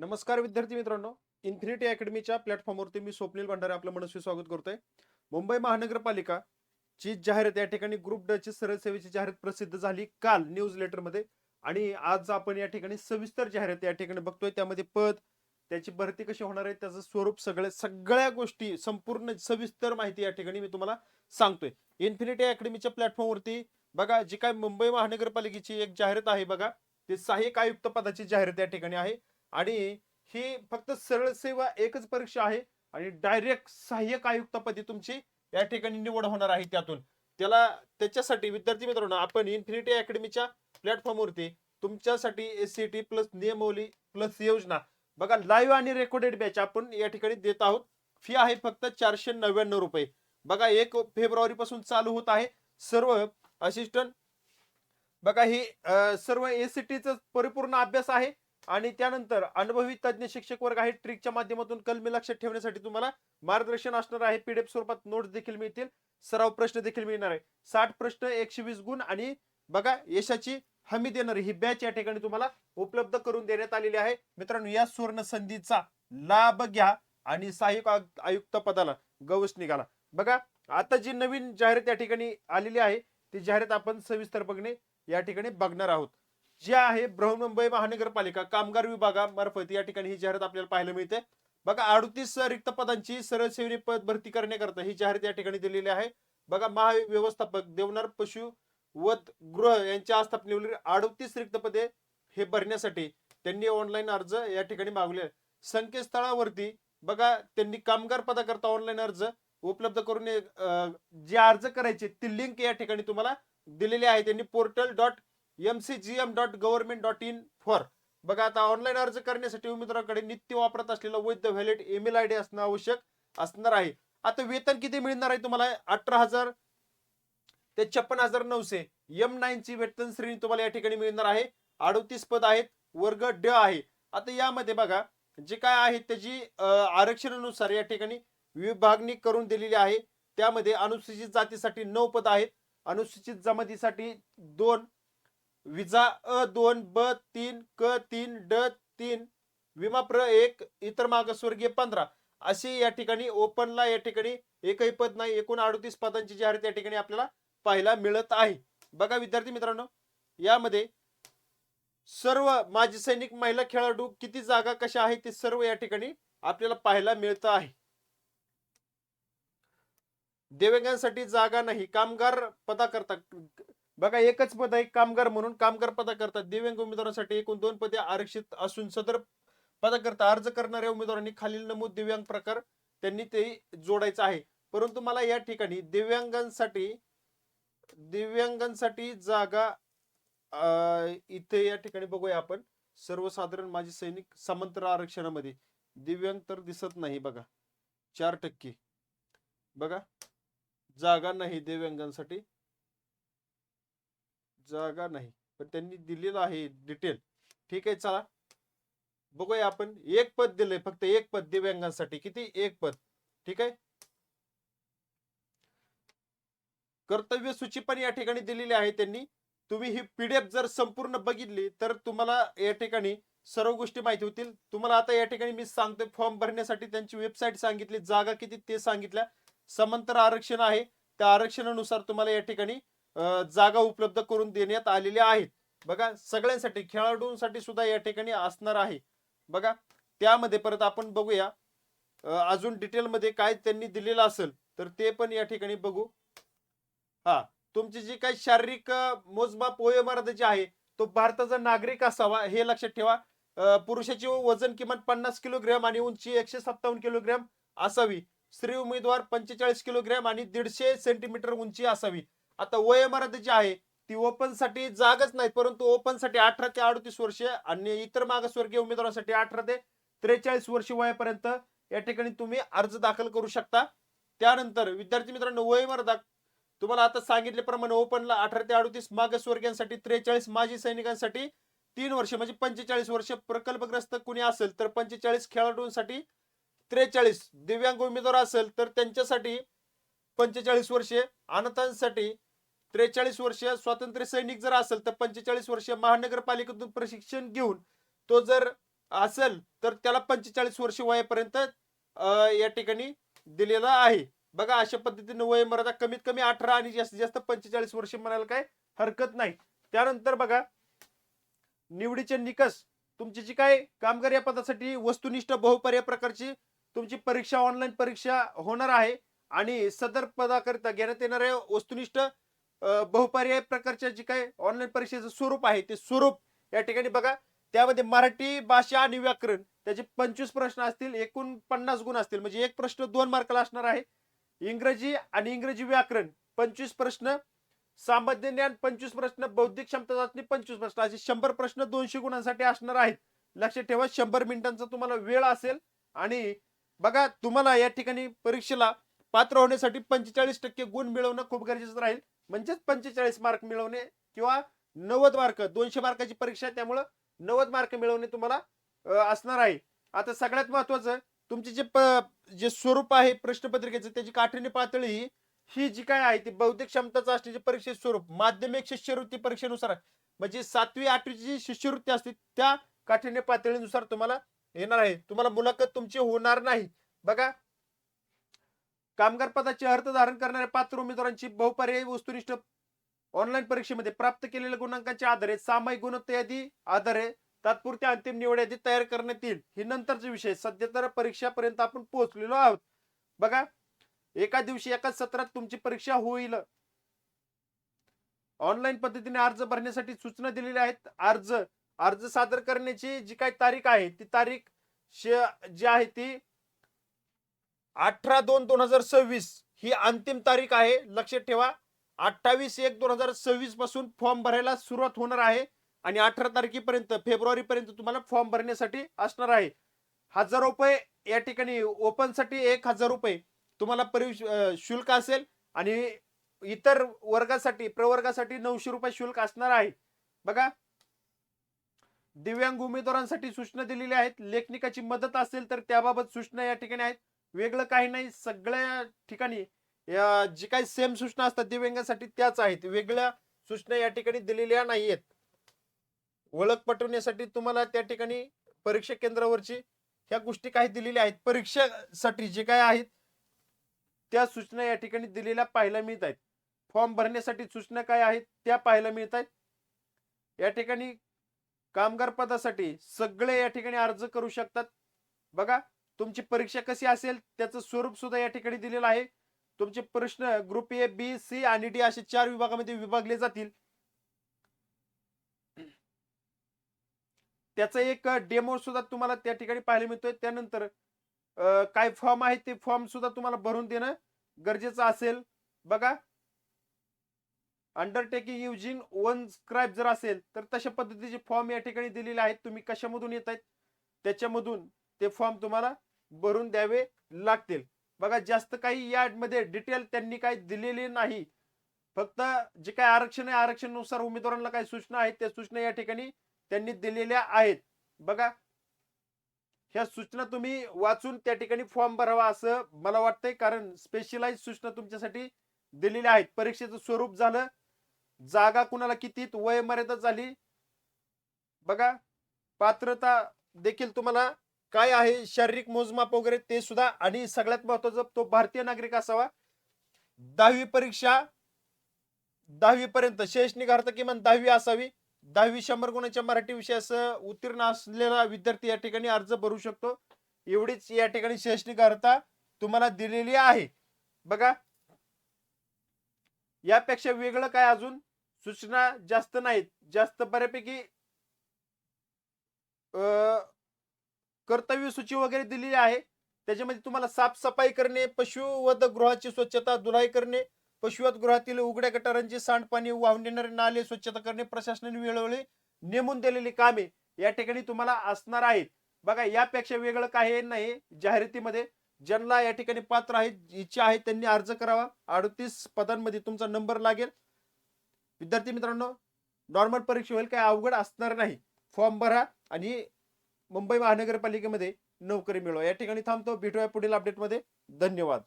नमस्कार विद्यार्थी मित्रांनो. इन्फिनिटी अकॅडमीच्या प्लॅटफॉर्मवरती मी स्वप्नील भंडारे आपलं मनस्वी स्वागत करतोय. मुंबई महानगरपालिका ची जाहिरात या ठिकाणी ग्रुप ड ची सरळ सेवेची जाहिरात प्रसिद्ध झाली काल न्यूज लेटर मध्ये. आणि आज आपण या ठिकाणी सविस्तर जाहिरात या ठिकाणी बघतोय. त्यामध्ये पद, त्याची भरती कशी होणार आहे, त्याचं स्वरूप, सगळ्या गोष्टी संपूर्ण सविस्तर माहिती या ठिकाणी मी तुम्हाला सांगतोय. इन्फिनिटी अकॅडमीच्या प्लॅटफॉर्मवरती बघा, जी काय मुंबई महानगरपालिकेची एक जाहिरात आहे बघा, ते सहाय्यक आयुक्त पदाची जाहिरात या ठिकाणी आहे. आणि ही फक्त सरळ सेवा एकच परीक्षा आहे आणि डायरेक्ट सहाय्यक आयुक्तपदी तुमची या ठिकाणी निवड होणार आहे. त्याच्यासाठी विद्यार्थी मित्रांनो, आपण इन्फिनिटी अकॅडमीच्या प्लॅटफॉर्मवरती तुमच्यासाठी एससीटी प्लस नियमावली प्लस योजना बघा, लाईव्ह आणि रेकॉर्डेड बॅच आपण या ठिकाणी देत आहोत. फी आहे फक्त 499 रुपये. बघा, 1 फेब्रुवारी पासून चालू होत आहे. सर्व असिस्टंट बघा, ही सर्व एसीटीचा परिपूर्ण अभ्यास आहे. आणि त्यानंतर अनुभवी तज्ञ शिक्षक वर्ग आहे. ट्रिकच्या माध्यमातून कलमी लक्षात ठेवण्यासाठी तुम्हाला मार्गदर्शन असणार आहे. पीडीएफ स्वरूपात नोट्स देखील मिळतील, सराव प्रश्न देखील मिळणार आहे. 60 प्रश्न, 120 गुण आणि बघा यशाची हमी देणारी ही बॅच या ठिकाणी तुम्हाला उपलब्ध करून देण्यात आलेली आहे. मित्रांनो, या सुवर्ण संधीचा लाभ घ्या आणि सहाय्यक आयुक्त पदाला गवस निघाला. बघा, आता जी नवीन जाहिरात या ठिकाणी आलेली आहे ती जाहिरात आपण सविस्तर बघणे या ठिकाणी बघणार आहोत. जे आहे बृहन्मुंबई महानगरपालिका कामगार विभागामार्फत या ठिकाणी ही जाहिरात आपल्याला पाहायला मिळते. बघा, 38 रिक्त पदांची सरळ सेवेने पद भरती करण्याकरता ही जाहिरात या ठिकाणी दिलेली आहे. बघा, महाव्यवस्थापक देवनार पशु वध गृह यांच्या आस्थापनेवरील 38 रिक्त पदे हे भरण्यासाठी त्यांनी ऑनलाईन अर्ज या ठिकाणी मागवले. संकेतस्थळावरती बघा, त्यांनी कामगार पदाकरता ऑनलाईन अर्ज उपलब्ध करून जे अर्ज करायचे ती लिंक या ठिकाणी तुम्हाला दिलेली आहे. त्यांनी portal.mcgm.government.in फॉर बघा, आता ऑनलाईन अर्ज करण्यासाठी उमेदवाराकडे नित्य वापरत असलेला वैध व्हॅलिड ईमेल आयडी असणं आवश्यक असणार आहे. आता वेतन किती मिळणार आहे तुम्हाला? 18,000 ते 56,900 M9 ची वेतन श्रेणी तुम्हाला या ठिकाणी मिळणार आहे. 38 पद आहेत, वर्ग ड आहे. आता यामध्ये बघा, जे काय आहे त्याची आरक्षणानुसार या ठिकाणी विभागणी करून दिलेली आहे. त्यामध्ये अनुसूचित जातीसाठी 9 पद आहेत, अनुसूचित जमातीसाठी 2, विजा अ2, ब3, क3, ड3, विमा प्र1, इतर मागासवर्गीय 15 अशी या ठिकाणी ओपनला या ठिकाणी एकही पद नाही. एकूण 38 पदांची जाहिरात या ठिकाणी आपल्याला पाहायला मिळत आहे. बघा विद्यार्थी मित्रांनो, यामध्ये सर्व माजी सैनिक, महिला खेळाडू, किती जागा कशा आहेत ते सर्व या ठिकाणी आपल्याला पाहायला मिळत आहे. दिव्यांगांसाठी जागा नाही. कामगार पदाकरता बघा, एकच पद आहे कामगार म्हणून. कामगार पदाकरता दिव्यांग उमेदवारांसाठी एकूण 2 पदे आरक्षित असून सदर पदाकरता अर्ज करणाऱ्या उमेदवारांनी खालील नमूद दिव्यांग प्रकार त्यांनी ते जोडायचं आहे. परंतु मला या ठिकाणी दिव्यांगांसाठी जागा इथे या ठिकाणी बघूया आपण. सर्वसाधारण माजी सैनिक समांतर आरक्षणामध्ये दिव्यांग तर दिसत नाही. बघा, 4% बघा, जागा नाही दिव्यांगांसाठी, जागा नाही. पण त्यांनी दिलेलं आहे डिटेल. ठीक आहे, चला बघूया आपण. एक पद दिलंय, फक्त एक पद दिव्यांगांसाठी. किती? एक पद. ठीक आहे. कर्तव्य सूची पण या ठिकाणी दिलेली आहे त्यांनी. तुम्ही ही पीडीएफ जर संपूर्ण बघितली तर तुम्हाला या ठिकाणी सर्व गोष्टी माहिती होतील. तुम्हाला आता या ठिकाणी मी सांगतोय, फॉर्म भरण्यासाठी त्यांची वेबसाईट सांगितली, जागा किती ते सांगितल्या, समांतर आरक्षण आहे, त्या आरक्षणानुसार तुम्हाला या ठिकाणी जागा उपलब्ध करून देण्यात आलेल्या आहेत. बघा, सगळ्यांसाठी, खेळाडूंसाठी सुद्धा या ठिकाणी असणार आहे. बघा, त्यामध्ये परत आपण बघूया अजून डिटेल मध्ये काय त्यांनी दिलेलं असेल तर ते पण या ठिकाणी बघू. हा, तुमची जी काही शारीरिक मोजमाप वयोमर्यादा आहे तो भारताचा नागरिक असावा हे लक्षात ठेवा. पुरुषाचे वजन किमान 50 किलोग्रॅम आणि उंची 157 किलोग्रॅम असावी. स्त्री उमेदवार 45 किलोग्रॅम आणि 150 सेंटीमीटर उंची असावी. आता वयोमर्यादा जी आहे ती ओपन साठी जागाच नाही, परंतु ओपन साठी 18 ते 38 वर्ष आणि इतर मागासवर्गीय उमेदवारांसाठी 18 ते 43 वर्ष वयापर्यंत या ठिकाणी तुम्ही अर्ज दाखल करू शकता. त्यानंतर विद्यार्थी मित्रांनो, वयोमर्यादा तुम्हाला आता सांगितल्याप्रमाणे ओपनला 18 ते 38, मागासवर्गीयांसाठी 43, माजी सैनिकांसाठी 3 वर्ष म्हणजे 45 वर्ष, प्रकल्पग्रस्त कुणी असेल तर 45, खेळाडूंसाठी 43, दिव्यांग उमेदवार असेल तर त्यांच्यासाठी 45 वर्षे, अनाथांसाठी 43 वर्ष, स्वातंत्र्य सैनिक जर असेल तर 45 वर्ष, महानगरपालिकेतून प्रशिक्षण घेऊन तो जर असेल तर त्याला 45 वर्ष वयापर्यंत या ठिकाणी दिलेला आहे. बघा अशा पद्धतीने वयोमर्यादा कमीत कमी 18 आणि जास्तीत जास्त 45 वर्ष म्हणायला काय हरकत नाही. त्यानंतर बघा निवडीचे निकष, तुमची जी काय कामगार या पदासाठी वस्तुनिष्ठ बहुपर्याय प्रकारची तुमची परीक्षा ऑनलाईन परीक्षा होणार आहे आणि सदर पदाकरिता घेण्यात येणाऱ्या वस्तुनिष्ठ बहुपर्याय प्रकारच्या जी काय ऑनलाईन परीक्षेचं स्वरूप आहे ते स्वरूप या ठिकाणी बघा. त्यामध्ये मराठी भाषा आणि व्याकरण त्याचे 25 प्रश्न असतील, एकूण 50 गुण असतील, म्हणजे एक प्रश्न 2 मार्काला असणार आहे. इंग्रजी आणि इंग्रजी व्याकरण 25 प्रश्न, सामान्य ज्ञान 25 प्रश्न, बौद्धिक क्षमता चाचणी 25 प्रश्न, असे 100 प्रश्न 200 गुणांसाठी असणार आहेत. लक्षात ठेवा 100 मिनिटांचा तुम्हाला वेळ असेल. आणि बघा तुम्हाला या ठिकाणी परीक्षेला पात्र होण्यासाठी 45% गुण मिळवणं खूप गरजेचं राहील. म्हणजेच 45 मार्क मिळवणे किंवा 90 मार्क, 200 मार्काची परीक्षा आहे त्यामुळे 90 मार्क मिळवणे तुम्हाला असणार आहे. आता सगळ्यात महत्वाचं तुमचे जे स्वरूप आहे प्रश्नपत्रिकेचं त्याची काठिण्य पातळी ही जी काय आहे ती बौद्धिक क्षमता चाचणीचे परीक्षेचे स्वरूप माध्यमिक शिष्यवृत्ती परीक्षेनुसार, म्हणजे 7वी 8वीची जी शिष्यवृत्ती असते त्या काठिण्य पातळीनुसार तुम्हाला येणार आहे. तुम्हाला मुलाखत तुमची होणार नाही. बघा कामगार पदाचे अर्थ धारण करणाऱ्या पात्र उमेदवारांची बहुपर्यायी वस्तुनिष्ठ ऑनलाईन परीक्षेमध्ये प्राप्त केलेल्या गुणांकाच्या आधारे सामायिक गुणवत्ता यादी आधारे तात्पुरत्या अंतिम निवड यादी तयार करण्यात येईल. ही नंतरचा विषय, सध्या तर परीक्षापर्यंत आपण पोहोचलेलो आहोत. बघा एका दिवशी एकाच सत्रात तुमची परीक्षा होईल. ऑनलाईन पद्धतीने अर्ज भरण्यासाठी सूचना दिलेल्या आहेत. अर्ज सादर करण्याची जी काही तारीख आहे ती तारीख जी आहे ती 18/2/2026 ही अंतिम तारीख आहे. लक्षात ठेवा 28/1/2026 पासून फॉर्म भरायला सुरुवात होणार आहे आणि 18 तारखेपर्यंत फेब्रुवारी पर्यंत तुम्हाला फॉर्म भरण्यासाठी असणार आहे. 1000 रुपये या ठिकाणी ओपन साठी 1000 रुपये तुम्हाला शुल्क असेल आणि इतर वर्गासाठी प्रवर्गासाठी 900 रुपये शुल्क असणार आहे. बघा दिव्यांग उमेदवारांसाठी सूचना दिलेल्या आहेत. लेखनिकाची मदत असेल तर त्याबाबत सूचना या ठिकाणी आहेत. वेगळं काही नाही, सगळ्या ठिकाणी जी काही सेम सूचना असतात दिव्यांगासाठी त्याच आहेत. वेगळ्या सूचना या ठिकाणी दिलेल्या नाहीयेत. ओळख पटवण्यासाठी तुम्हाला त्या ठिकाणी परीक्षा केंद्रावरची ह्या गोष्टी काही दिलेल्या आहेत. परीक्षेसाठी जे काय आहेत त्या सूचना या ठिकाणी दिलेल्या पाहायला मिळत आहेत. फॉर्म भरण्यासाठी सूचना काय आहेत त्या पाहायला मिळत आहेत. या ठिकाणी कामगार पदासाठी सगळे या ठिकाणी अर्ज करू शकतात. बघा तुमची परीक्षा कशी असेल त्याचं स्वरूप सुद्धा या ठिकाणी दिलेलं आहे. तुमचे प्रश्न ग्रुप ए, बी, सी आणि डी असे 4 विभागामध्ये विभागले जातील. त्याचा एक डेमो सुद्धा तुम्हाला त्या ठिकाणी पाहायला मिळतोय. त्यानंतर काय फॉर्म आहे ते फॉर्म सुद्धा तुम्हाला भरून देणं गरजेचं असेल. बघा अंडरटेकिंग युजिंग वन स्क्राईब जर असेल तर तशा पद्धतीचे फॉर्म या ठिकाणी दिलेले आहेत. तुम्ही कशामधून येत आहेत त्याच्यामधून ते फॉर्म तुम्हाला भरून द्यावे लागतील. बघा जास्त काही यामध्ये डिटेल त्यांनी काही दिलेली नाही. फक्त जे काही आरक्षण आहे आरक्षणानुसार उमेदवारांना काही सूचना आहेत त्या सूचना या ठिकाणी त्यांनी दिलेल्या आहेत. बघा ह्या सूचना तुम्ही वाचून त्या ठिकाणी फॉर्म भरावा असं मला वाटतंय, कारण स्पेशलाइज सूचना तुमच्यासाठी दिलेल्या आहेत. परीक्षेचं स्वरूप झालं, जागा कुणाला किती, वय मर्यादा झाली. बघा पात्रता देखील तुम्हाला काय आहे, शारीरिक मोजमाप वगैरे ते सुद्धा, आणि सगळ्यात महत्वाचं तो भारतीय नागरिक असावा. 10वी परीक्षा 10वी पर्यंत शैक्षणिक अर्थ किमान 10वी असावी. 10वी 100 गुणांच्या मराठी विषयास उत्तीर्ण असलेला विद्यार्थी या ठिकाणी अर्ज भरू शकतो. एवढीच या ठिकाणी शैक्षणिक अर्हता तुम्हाला दिलेली आहे. बघा यापेक्षा वेगळं काय अजून सूचना जास्त नाहीत. जास्त बऱ्यापैकी कर्तव्य सूची वगैरे दिलेली आहे. त्याच्यामध्ये तुम्हाला साफसफाई करणे, पशुवध गृहाची स्वच्छता धुलाई करणे, पशुवध गृहातील उघड्या गटारांची सांडपाणी वाहून नेणारे नाले स्वच्छता करणे, प्रशासनाने वेळोवेळी नेमून दिलेली कामे या ठिकाणी तुम्हाला असणार आहेत. बघा यापेक्षा वेगळं काही नाही. जाहिरातीमध्ये ज्यांना या ठिकाणी पात्र आहेत, इच्छा आहे त्यांनी अर्ज करावा. 38 पदांमध्ये तुमचा नंबर लागेल. विद्यार्थी मित्रांनो नॉर्मल परीक्षा होईल, काही अवघड असणार नाही. फॉर्म भरा आणि मुंबई महानगरपालिकेमध्ये नोकरी मिळवा. या ठिकाणी थांबतो, भेटूया पुढील अपडेटमध्ये. धन्यवाद.